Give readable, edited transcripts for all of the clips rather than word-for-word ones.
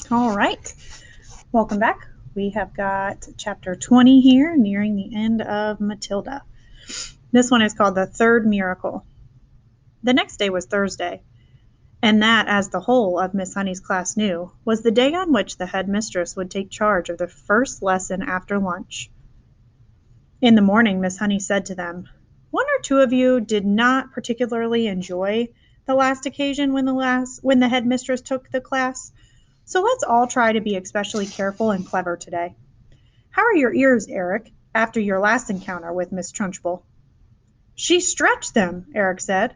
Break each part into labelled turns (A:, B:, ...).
A: All right, welcome back. We have got chapter 20 here, nearing the end of Matilda. This one is called The Third Miracle. The next day was Thursday, and that, as the whole of Miss Honey's class knew, was the day on which the head mistress would take charge of the first lesson after lunch. In the morning, Miss Honey said to them, "One or two of you did not particularly enjoy the last occasion when the head mistress took the class. So let's all try to be especially careful and clever today. How are your ears, Eric, after your last encounter with Miss Trunchbull?" "She stretched them," Eric said.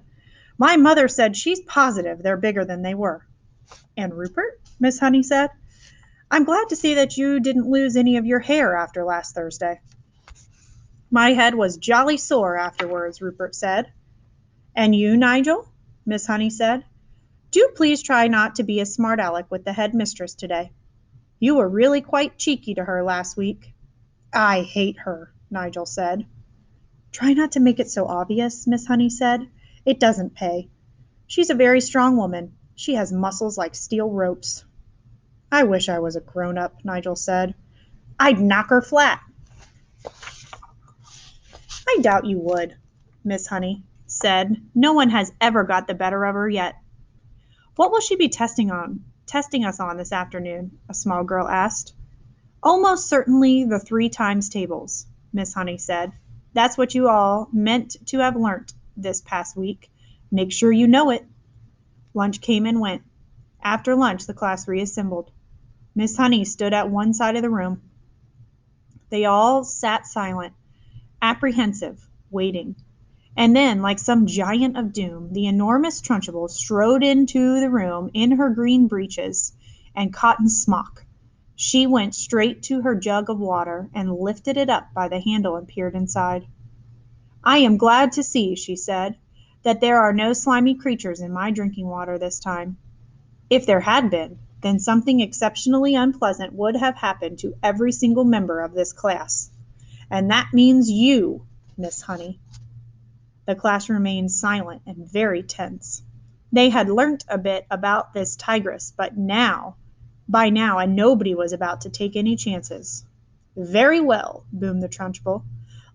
A: "My mother said she's positive they're bigger than they were." "And Rupert?" Miss Honey said. "I'm glad to see that you didn't lose any of your hair after last Thursday." "My head was jolly sore afterwards," Rupert said. "And you, Nigel?" Miss Honey said. "Do please try not to be a smart aleck with the head mistress today. You were really quite cheeky to her last week." "I hate her," Nigel said. "Try not to make it so obvious," Miss Honey said. "It doesn't pay. She's a very strong woman. She has muscles like steel ropes." "I wish I was a grown-up," Nigel said. "I'd knock her flat." "I doubt you would," Miss Honey said. "No one has ever got the better of her yet." "What will she be testing us on this afternoon?" a small girl asked. "Almost certainly the 3 times tables," Miss Honey said. "That's what you all meant to have learnt this past week. Make sure you know it." Lunch came and went. After lunch the class reassembled. Miss Honey stood at one side of the room. They all sat silent, apprehensive, waiting. And then, like some giant of doom, the enormous Trunchbull strode into the room in her green breeches and cotton smock. She went straight to her jug of water and lifted it up by the handle and peered inside. "I am glad to see," she said, "that there are no slimy creatures in my drinking water this time. If there had been, then something exceptionally unpleasant would have happened to every single member of this class. And that means you, Miss Honey." The class remained silent and very tense. They had learnt a bit about this tigress, but by now, and nobody was about to take any chances. "Very well," boomed the Trunchbull.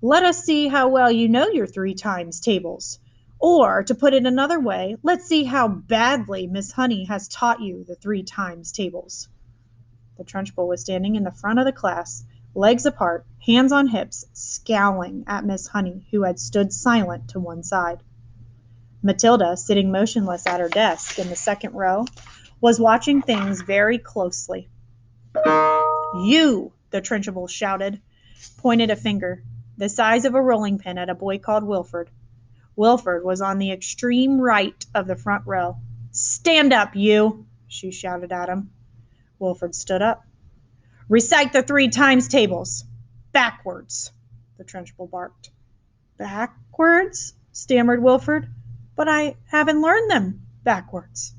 A: "Let us see how well you know your 3 times tables. Or, to put it another way, let's see how badly Miss Honey has taught you the 3 times tables." The Trunchbull was standing in the front of the class, legs apart, hands on hips, scowling at Miss Honey, who had stood silent to one side. Matilda, sitting motionless at her desk in the second row, was watching things very closely. "You!" the Trunchbull shouted, pointed a finger, the size of a rolling pin, at a boy called Wilford. Wilford was on the extreme right of the front row. "Stand up, you!" she shouted at him. Wilford stood up. "Recite the 3 times tables. Backwards," the Trunchbull barked. "Backwards?" stammered Wilford. "But I haven't learned them backwards."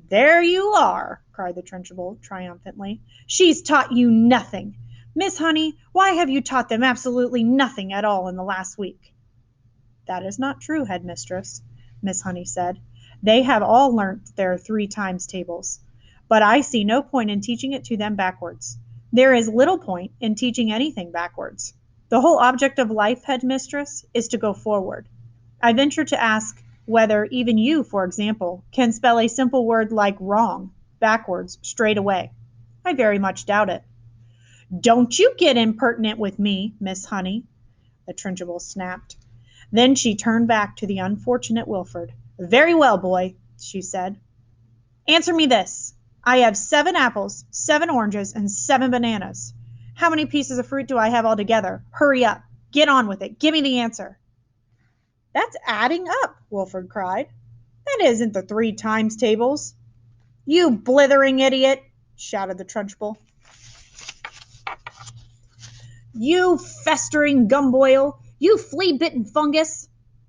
A: "There you are!" cried the Trunchbull triumphantly. "She's taught you nothing. Miss Honey, why have you taught them absolutely nothing at all in the last week?" "That is not true, headmistress," Miss Honey said. "They have all learnt their 3 times tables. But I see no point in teaching it to them backwards. There is little point in teaching anything backwards. The whole object of life, headmistress, is to go forward. I venture to ask whether even you, for example, can spell a simple word like wrong backwards straight away. I very much doubt it." "Don't you get impertinent with me, Miss Honey," the Trunchbull snapped. Then she turned back to the unfortunate Wilford. "Very well, boy," she said. "Answer me this. I have 7 apples, 7 oranges, and 7 bananas. How many pieces of fruit do I have altogether? Hurry up. Get on with it. Give me the answer." "That's adding up," Wilford cried. "That isn't the 3 times tables." "You blithering idiot," shouted the Trunchbull. "You festering gumboil. You flea-bitten fungus.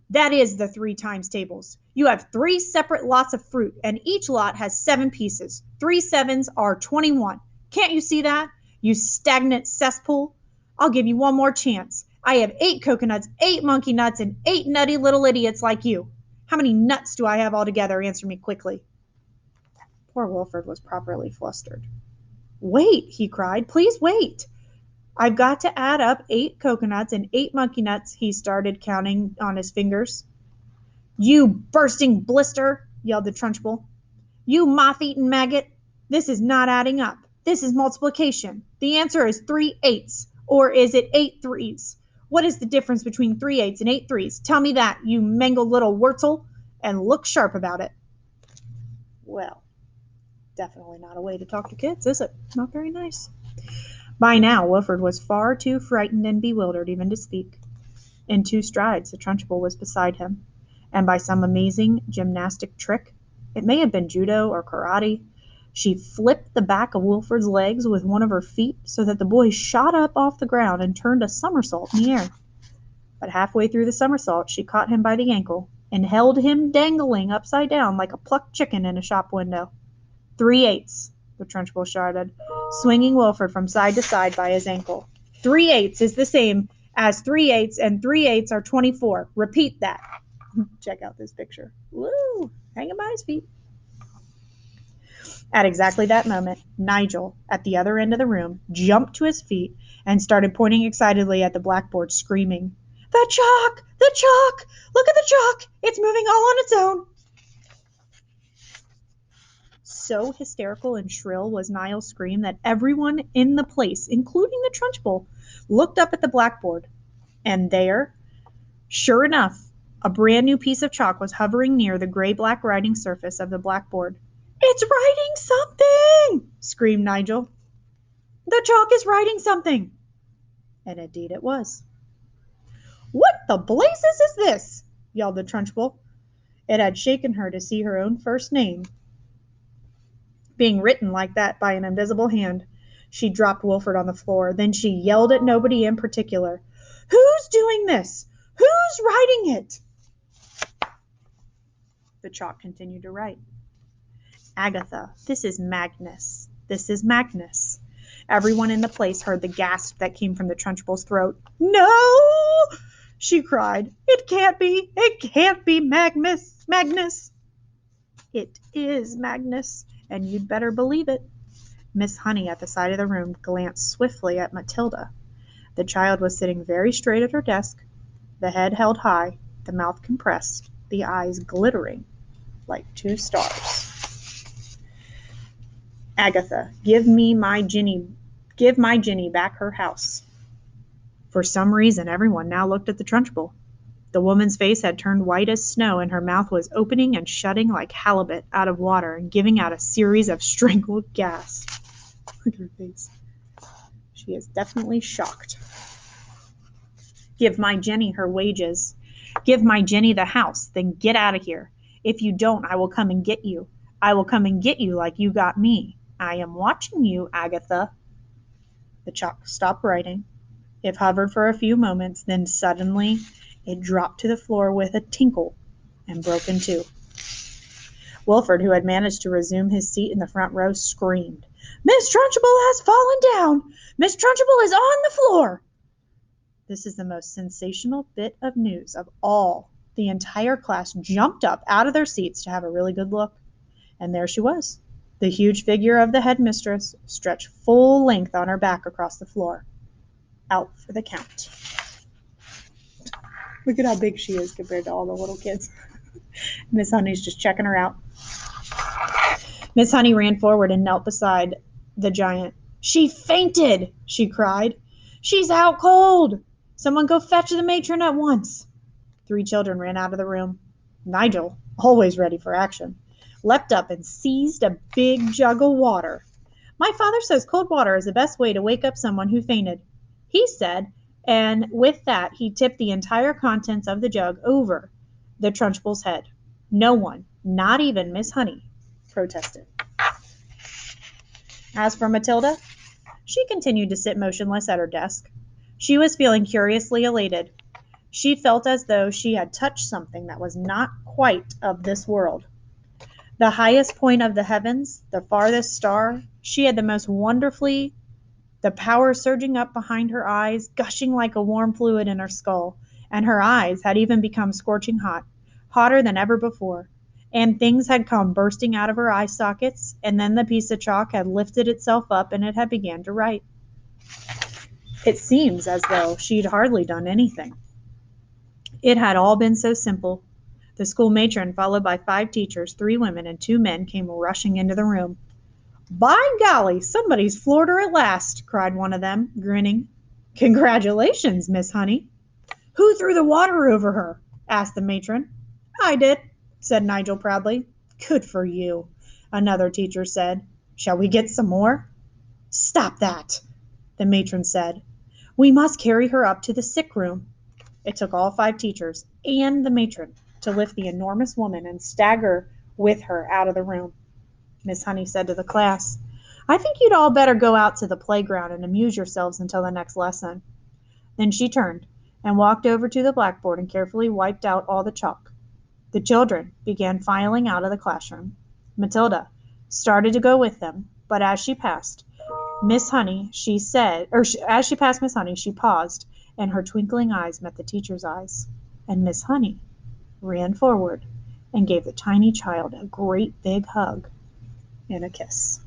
A: That is the 3 times tables. You have 3 separate lots of fruit, and each lot has 7 pieces. 3 sevens are 21. Can't you see that, you stagnant cesspool? I'll give you one more chance. I have 8 coconuts, 8 monkey nuts, and 8 nutty little idiots like you. How many nuts do I have altogether? Answer me quickly." Poor Wilford was properly flustered. "Wait," he cried. "Please wait. I've got to add up 8 coconuts and 8 monkey nuts." He started counting on his fingers. "You bursting blister!" yelled the Trunchbull. "You moth-eaten maggot! This is not adding up. This is multiplication. The answer is 3/8. Or is it 8 3s? What is the difference between 3/8 and 8 3s? Tell me that, you mangled little wurzel, and look sharp about it." Well, definitely not a way to talk to kids, is it? Not very nice. By now, Wilford was far too frightened and bewildered even to speak. In 2 strides, the Trunchbull was beside him, and by some amazing gymnastic trick, it may have been judo or karate, she flipped the back of Wilford's legs with one of her feet so that the boy shot up off the ground and turned a somersault in the air. But halfway through the somersault, she caught him by the ankle and held him dangling upside down like a plucked chicken in a shop window. 3/8, the Trunchbull shouted, swinging Wilford from side to side by his ankle. 3/8 is the same as 3/8, and 3/8 are 24. Repeat that. Check out this picture. Woo! Hanging by his feet. At exactly that moment, Nigel, at the other end of the room, jumped to his feet and started pointing excitedly at the blackboard, screaming, "The chalk! The chalk! Look at the chalk! It's moving all on its own!" So hysterical and shrill was Niall's scream that everyone in the place, including the Trunchbull, looked up at the blackboard. And there, sure enough, a brand new piece of chalk was hovering near the gray-black writing surface of the blackboard. "It's writing something!" screamed Nigel. "The chalk is writing something!" And indeed it was. "What the blazes is this?" yelled the Trunchbull. It had shaken her to see her own first name being written like that by an invisible hand. She dropped Wilford on the floor. Then she yelled at nobody in particular. "Who's doing this? Who's writing it?" The chalk continued to write. "Agatha, this is Magnus. This is Magnus." Everyone in the place heard the gasp that came from the Trunchbull's throat. "No!" she cried. "It can't be. It can't be Magnus. Magnus." "It is Magnus, and you'd better believe it." Miss Honey at the side of the room glanced swiftly at Matilda. The child was sitting very straight at her desk, the head held high, the mouth compressed, the eyes glittering like 2 stars. "Agatha, give my Ginny back her house." For some reason, everyone now looked at the Trunchbull. The woman's face had turned white as snow, and her mouth was opening and shutting like halibut out of water and giving out a series of strangled gasps. Look at her face. She is definitely shocked. "Give my Jenny her wages. Give my Jenny the house, then get out of here. If you don't, I will come and get you. I will come and get you like you got me. I am watching you, Agatha." The chalk stopped writing. It hovered for a few moments, then suddenly it dropped to the floor with a tinkle and broke in 2. Wilford, who had managed to resume his seat in the front row, screamed, "Miss Trunchbull has fallen down! Miss Trunchbull is on the floor!" This is the most sensational bit of news of all. The entire class jumped up out of their seats to have a really good look. And there she was, the huge figure of the headmistress, stretched full length on her back across the floor. Out for the count. Look at how big she is compared to all the little kids. Miss Honey's just checking her out. Miss Honey ran forward and knelt beside the giant. "She fainted!" she cried. "She's out cold! Someone go fetch the matron at once!" 3 children ran out of the room. Nigel, always ready for action, leapt up and seized a big jug of water. "My father says cold water is the best way to wake up someone who fainted," he said, and with that he tipped the entire contents of the jug over the Trunchbull's head. No one, not even Miss Honey, protested. As for Matilda, she continued to sit motionless at her desk. She was feeling curiously elated. She felt as though she had touched something that was not quite of this world. The highest point of the heavens, the farthest star, she had the most wonderfully, the power surging up behind her eyes, gushing like a warm fluid in her skull, and her eyes had even become scorching hot, hotter than ever before. and things had come bursting out of her eye sockets, and then the piece of chalk had lifted itself up and it had begun to write. It seems as though she'd hardly done anything. It had all been so simple. The school matron, followed by 5 teachers, 3 women, and 2 men, came rushing into the room. "By golly, somebody's floored her at last," cried one of them, grinning. "Congratulations, Miss Honey." "Who threw the water over her?" asked the matron. "I did," said Nigel proudly. "Good for you," another teacher said. "Shall we get some more?" "Stop that," the matron said. "We must carry her up to the sick room." It took all 5 teachers and the matron to lift the enormous woman and stagger with her out of the room. Miss Honey said to the class, "I think you'd all better go out to the playground and amuse yourselves until the next lesson." Then she turned and walked over to the blackboard and carefully wiped out all the chalk. The children began filing out of the classroom. Matilda started to go with them, but as she passed Miss Honey, she paused, and her twinkling eyes met the teacher's eyes. And Miss Honey ran forward and gave the tiny child a great big hug and a kiss.